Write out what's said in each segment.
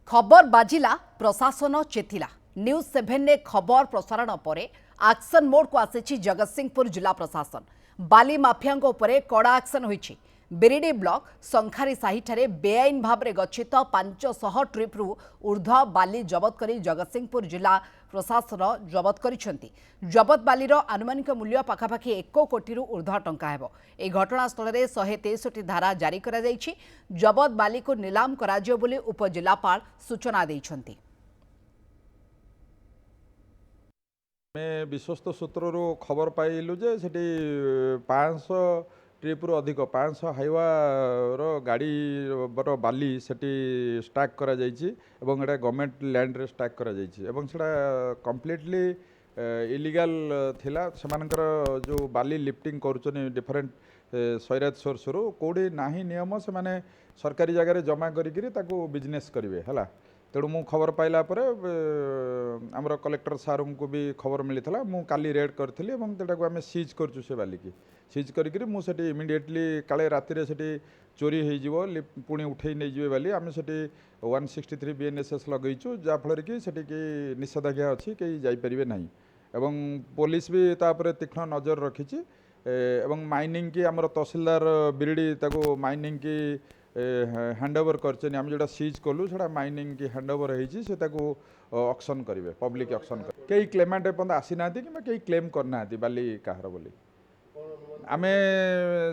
खबर बाजिला प्रशासन चेतिला न्यूज 7 ने खबर प्रसारण पर एक्शन मोड को आसी जगतसिंहपुर जिला प्रशासन बाली माफिया कड़ा एक्शन होईछि। बिरिडी ब्लॉक संखारी साहिठारे बेआईन भाव में गच्छित 500 ट्रिप्रु ऊर्ध्व बाली जबत करी जगतसिंहपुर जिला प्रशासन जबत करिसेंती। जबत बालीर आनुमानिक मूल्य पाखापाखि 1 कोटी ऊर्ध्व टंका हेबो। ए घटनास्थल में 163 धारा जारी करा जायछि। जबत बाली को नीलाम कराजियो बोली उपजिलापाल सूचना दैछंती। मैं विश्वस्त सूत्रु खबर पाइलु जे सेठी 500 ट्रिप्रु अधिक 500 हाइवार गाड़ी बाली सेठी स्टाक करा जाइछि एवं एटा गवर्नमेंट लैंड रे स्टाक करा जाइछि एवं सेटा कंप्लीटली इलीगल थिला। सेमानकर जो बाली लिफ्टिंग करूछन डिफरेंट सैराज सोर्स रु कोडी नाही नियम से माने सरकारी जगह रे जमा करिकरी ताको बिजनेस करिवे हला। तेणु मु खबर पाइला पर आमर कलेक्टर सार को भी खबर मिलता मु काली रेड करी और आम सीज करचु से बाली की सीज करी मुझे इमिडिएटली काले राति से चोरी हो पुणी उठे नहीं जाए बाली आम से 163 BNSS लगेचु जहाँफल कि निषेधाज्ञा अच्छी कहीं जापर ना एवं पुलिस भी तापर तीक्ष्ण नजर रखी एवं माइनिंग की आमर तहसीलदार बिरिडी ताको माइनिंग की हैंडओवर कर जोटा सीज कलु से माइनिंग की हैंडओवर ऑक्शन करेंगे पब्लिक ऑक्शन कई क्लेमेंट एपं आसी ना कि कई क्लेम करना बाली कहार बोली आम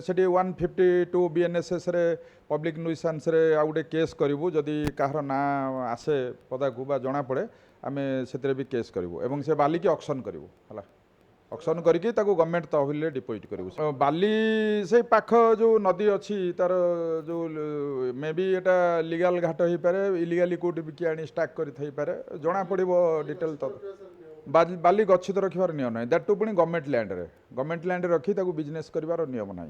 से 152 BNSS रे पब्लिक नुइसेंस रे आ गोटे केस करूँ जदि कहार ना आसे पदा को बा जना पड़े आम से भी केस करूँ एवं से बाली की ऑक्शन करूँ है ऑक्शन करके गवर्नमेंट तहबिल डिपोजिट करूँ। बाली से पाख जो नदी अच्छी तार जो मे बी एटा लीगल घाट हो पारे इलीगली कोटी बिकी आनी स्टाक करे जना पड़ो डिटेल तो बाली गच्छित रखिबार नियम ना दैट टू पुणी गवर्नमेंट लैंड रे रखी बिजनेस करिवार नियम ना।